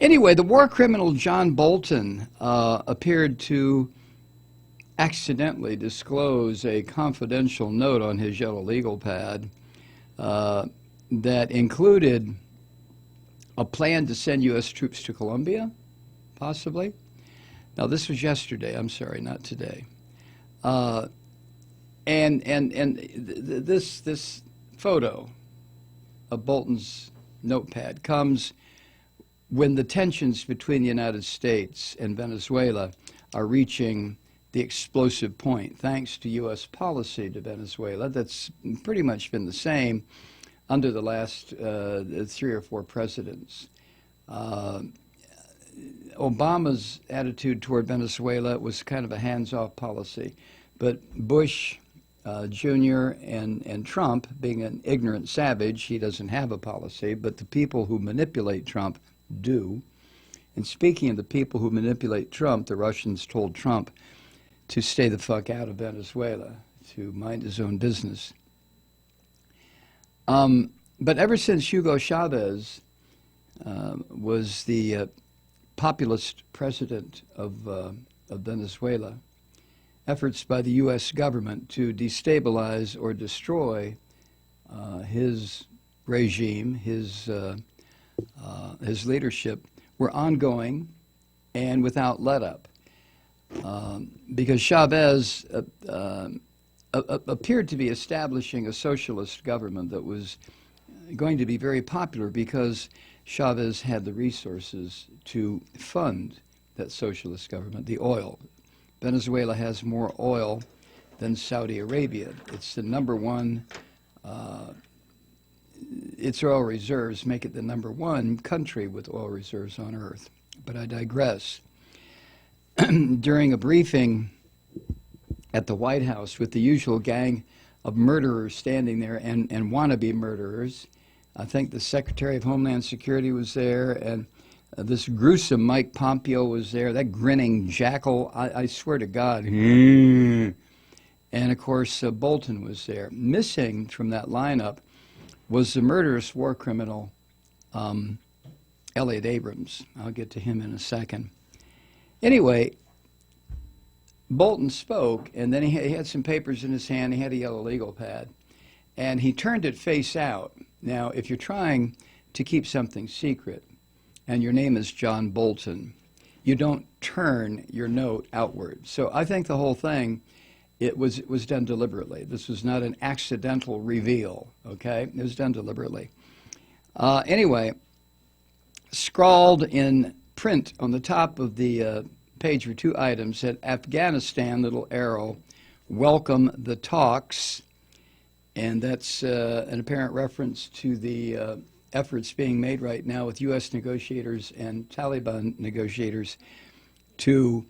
Anyway, the war criminal John Bolton appeared to accidentally disclose a confidential note on his yellow legal pad that included a plan to send U.S. troops to Colombia, possibly. Now, this was yesterday. I'm sorry, not today. This photo of Bolton's notepad comes when the tensions between the United States and Venezuela are reaching the explosive point, thanks to U.S. policy to Venezuela that's pretty much been the same under the last 3 or 4 presidents. Obama's attitude toward Venezuela was kind of a hands-off policy, but Bush Jr. and Trump, being an ignorant savage, he doesn't have a policy, but the people who manipulate Trump do. And speaking of the people who manipulate Trump, the Russians told Trump to stay the fuck out of Venezuela, to mind his own business. But ever since Hugo Chavez was the populist president of Venezuela, efforts by the U.S. government to destabilize or destroy his regime, his leadership, were ongoing and without let-up. Because Chavez appeared to be establishing a socialist government that was going to be very popular because Chavez had the resources to fund that socialist government, the oil. Venezuela has more oil than Saudi Arabia. It's the #1, its oil reserves make it the #1 country with oil reserves on earth. But I digress. During a briefing at the White House with the usual gang of murderers standing there and wannabe murderers, I think the Secretary of Homeland Security was there, and this gruesome Mike Pompeo was there, that grinning jackal, I swear to God. And of course, Bolton was there. Missing from that lineup was the murderous war criminal, Elliot Abrams. I'll get to him in a second. Anyway, Bolton spoke, and then he had some papers in his hand. He had a yellow legal pad, and he turned it face out. Now, if you're trying to keep something secret, and your name is John Bolton, you don't turn your note outward. So I think the whole thing, it was done deliberately. This was not an accidental reveal, okay? It was done deliberately. Anyway, scrawled in print on the top of the page were 2 items, said Afghanistan, little arrow, welcome the talks. And that's an apparent reference to the efforts being made right now with U.S. negotiators and Taliban negotiators to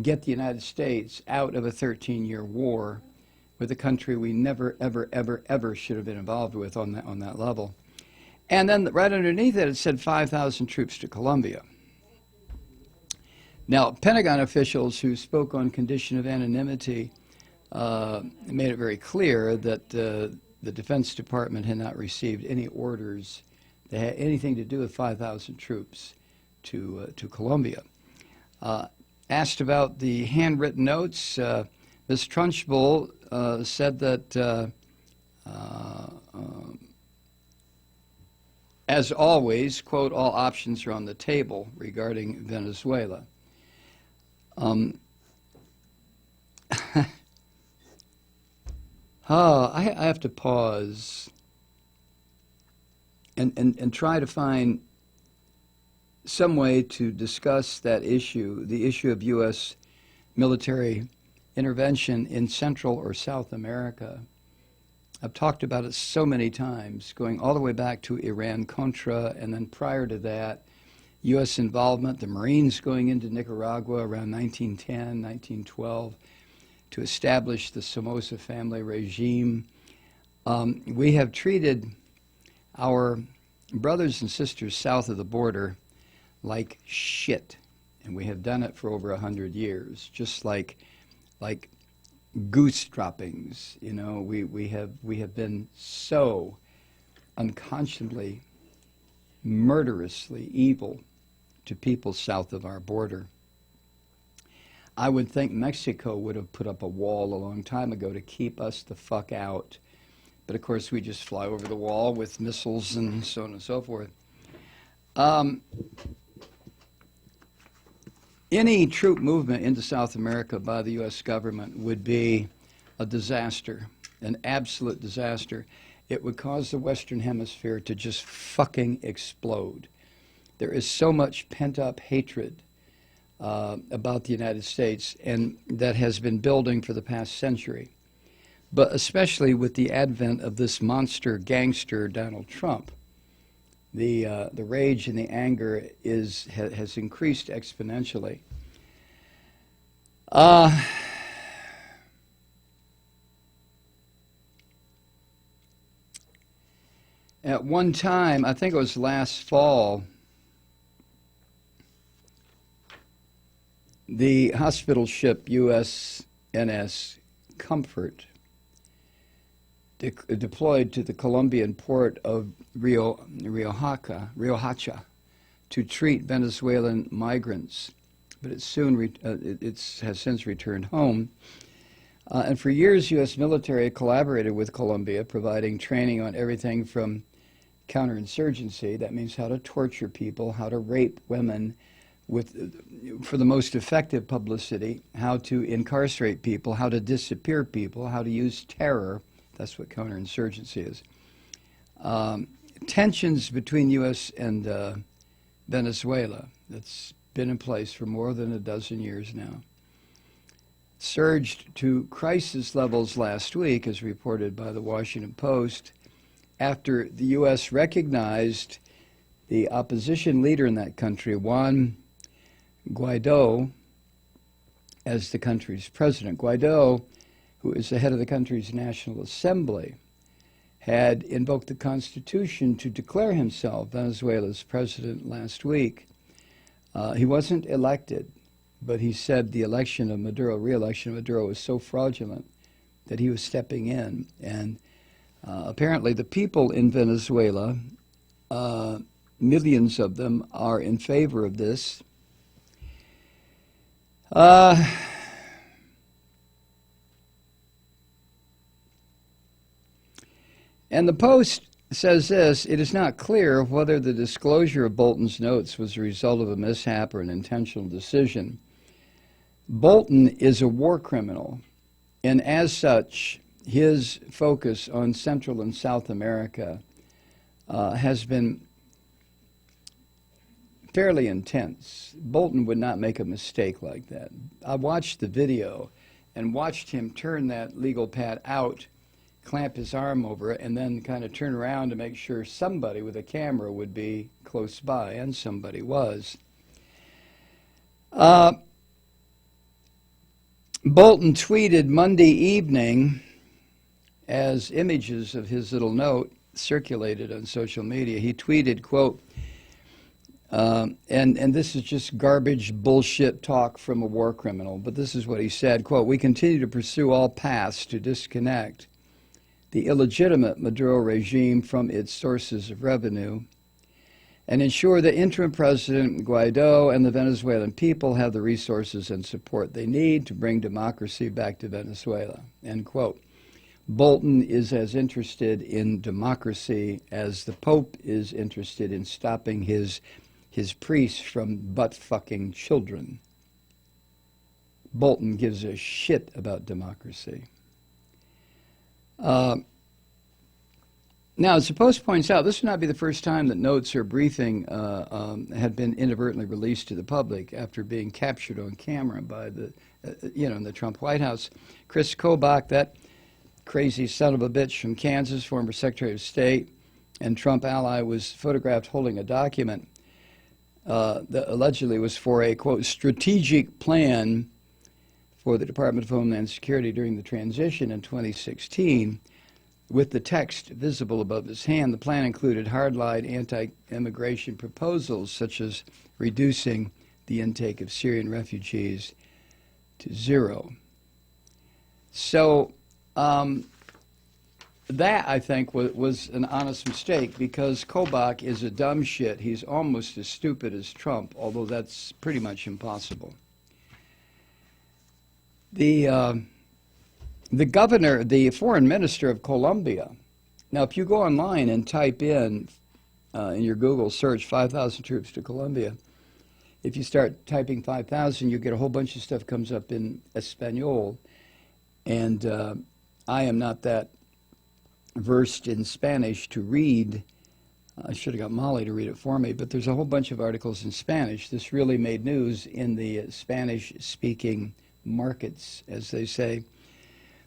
get the United States out of a 13-year war with a country we never, ever, ever, ever should have been involved with on that level. And then right underneath it, it said 5,000 troops to Colombia. Now, Pentagon officials who spoke on condition of anonymity made it very clear that the Defense Department had not received any orders that had anything to do with 5,000 troops to Colombia. Asked about the handwritten notes, Ms. Trunchbull said that, as always, quote, all options are on the table regarding Venezuela. I have to pause and try to find some way to discuss that issue, the issue of U.S. military intervention in Central or South America. I've talked about it so many times, going all the way back to Iran-Contra, and then prior to that, U.S. involvement, the Marines going into Nicaragua around 1910, 1912, to establish the Somoza family regime. We have treated our brothers and sisters south of the border like shit, and we have done it for over 100 years, just like goose droppings. You know, we have been so unconscionably, murderously evil to people south of our border. I would think Mexico would have put up a wall a long time ago to keep us the fuck out. But of course, we just fly over the wall with missiles and so on and so forth. Any troop movement into South America by the U.S. government would be a disaster, an absolute disaster. It would cause the Western Hemisphere to just fucking explode. There is so much pent-up hatred about the United States, and that has been building for the past century. But especially with the advent of this monster gangster, Donald Trump, the rage and the anger has increased exponentially. At one time, I think it was last fall, the hospital ship USNS Comfort deployed to the Colombian port of Riohacha to treat Venezuelan migrants, but it has since returned home. And for years, U.S. military collaborated with Colombia, providing training on everything from counterinsurgency, that means how to torture people, how to rape women for the most effective publicity, how to incarcerate people, how to disappear people, how to use terror. That's what counterinsurgency is. Tensions between U.S. and Venezuela, that's been in place for more than a dozen years now, surged to crisis levels last week, as reported by the Washington Post, after the U.S. recognized the opposition leader in that country, Juan Guaido, as the country's president. Guaido, who is the head of the country's National Assembly, had invoked the Constitution to declare himself Venezuela's president last week. He wasn't elected, but he said the election of Maduro, re-election of Maduro, was so fraudulent that he was stepping in. And apparently the people in Venezuela, millions of them, are in favor of this. And the Post says this: it is not clear whether the disclosure of Bolton's notes was a result of a mishap or an intentional decision. Bolton is a war criminal, and as such, his focus on Central and South America has been fairly intense. Bolton would not make a mistake like that. I watched the video and watched him turn that legal pad out, clamp his arm over it, and then kind of turn around to make sure somebody with a camera would be close by, and somebody was. Bolton tweeted Monday evening, as images of his little note circulated on social media. He tweeted, quote, and this is just garbage bullshit talk from a war criminal, but this is what he said, quote, "We continue to pursue all paths to disconnect the illegitimate Maduro regime from its sources of revenue and ensure that interim President Guaido and the Venezuelan people have the resources and support they need to bring democracy back to Venezuela," end quote. Bolton is as interested in democracy as the Pope is interested in stopping his priests from butt-fucking children. Bolton gives a shit about democracy. Now, as the Post points out, this would not be the first time that notes or briefing had been inadvertently released to the public after being captured on camera by in the Trump White House. Chris Kobach, that crazy son of a bitch from Kansas, former Secretary of State and Trump ally, was photographed holding a document that allegedly was for a, quote, strategic plan for the Department of Homeland Security during the transition in 2016, with the text visible above his hand. The plan included hardline anti-immigration proposals, such as reducing the intake of Syrian refugees to zero. So that, I think, was an honest mistake, because Kobach is a dumb shit. He's almost as stupid as Trump, although that's pretty much impossible. The governor, the foreign minister of Colombia. Now, if you go online and type in your Google search 5,000 troops to Colombia, if you start typing 5,000, you get a whole bunch of stuff comes up in Espanol, and I am not that versed in Spanish to read. I should have got Molly to read it for me, but there's a whole bunch of articles in Spanish. This really made news in the Spanish-speaking markets, as they say.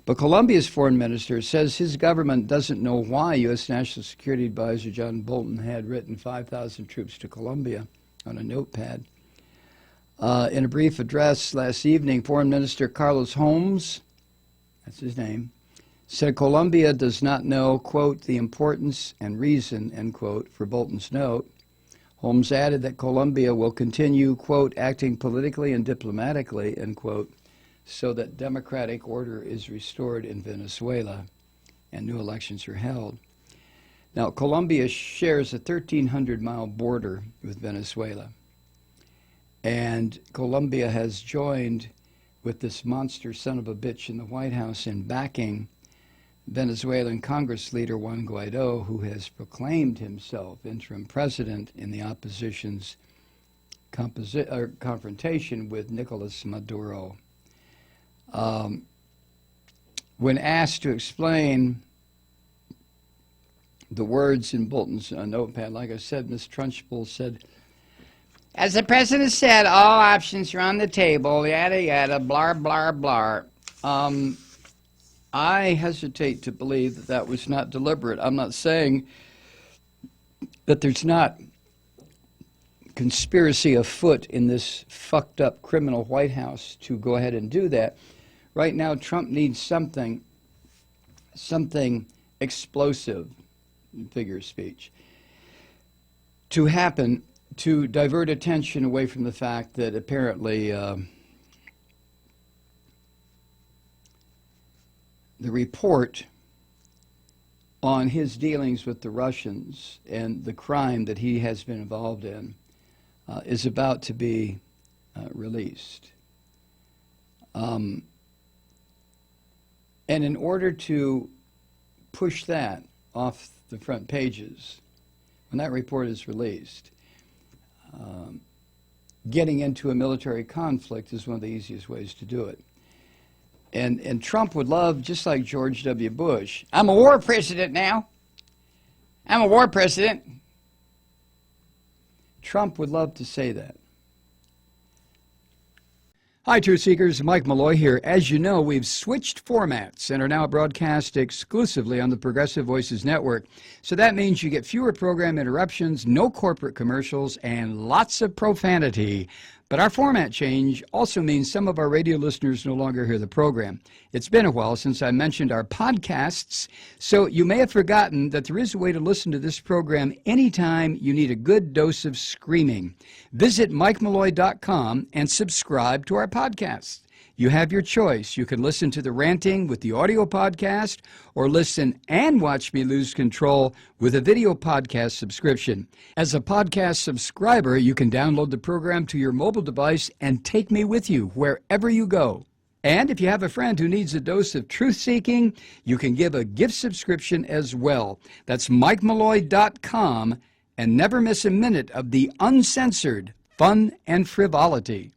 But Colombia's foreign minister says his government doesn't know why U.S. National Security Advisor John Bolton had written 5,000 troops to Colombia on a notepad. In a brief address last evening, Foreign Minister Carlos Holmes, that's his name, said Colombia does not know, quote, the importance and reason, end quote, for Bolton's note. Holmes added that Colombia will continue, quote, acting politically and diplomatically, end quote, so that democratic order is restored in Venezuela and new elections are held. Now, Colombia shares a 1,300-mile border with Venezuela, and Colombia has joined with this monster son of a bitch in the White House in backing Venezuelan Congress leader Juan Guaido, who has proclaimed himself interim president in the opposition's confrontation with Nicolas Maduro. When asked to explain the words in Bolton's notepad, like I said, Ms. Trunchbull said, as the president said, all options are on the table, yada, yada, blah, blah, blah. I hesitate to believe that that was not deliberate. I'm not saying that there's not conspiracy afoot in this fucked up criminal White House to go ahead and do that. Right now, Trump needs something explosive, figure of speech, to happen to divert attention away from the fact that apparently the report on his dealings with the Russians and the crime that he has been involved in is about to be released. And in order to push that off the front pages, when that report is released, getting into a military conflict is one of the easiest ways to do it. And Trump would love, just like George W. Bush, I'm a war president now. I'm a war president. Trump would love to say that. Hi, Truth Seekers. Mike Malloy here. As you know, we've switched formats and are now broadcast exclusively on the Progressive Voices Network. So that means you get fewer program interruptions, no corporate commercials, and lots of profanity. But our format change also means some of our radio listeners no longer hear the program. It's been a while since I mentioned our podcasts, so you may have forgotten that there is a way to listen to this program anytime you need a good dose of screaming. Visit MikeMalloy.com and subscribe to our podcast. You have your choice. You can listen to the ranting with the audio podcast or listen and watch me lose control with a video podcast subscription. As a podcast subscriber, you can download the program to your mobile device and take me with you wherever you go. And if you have a friend who needs a dose of truth-seeking, you can give a gift subscription as well. That's MikeMalloy.com, and never miss a minute of the uncensored fun and frivolity.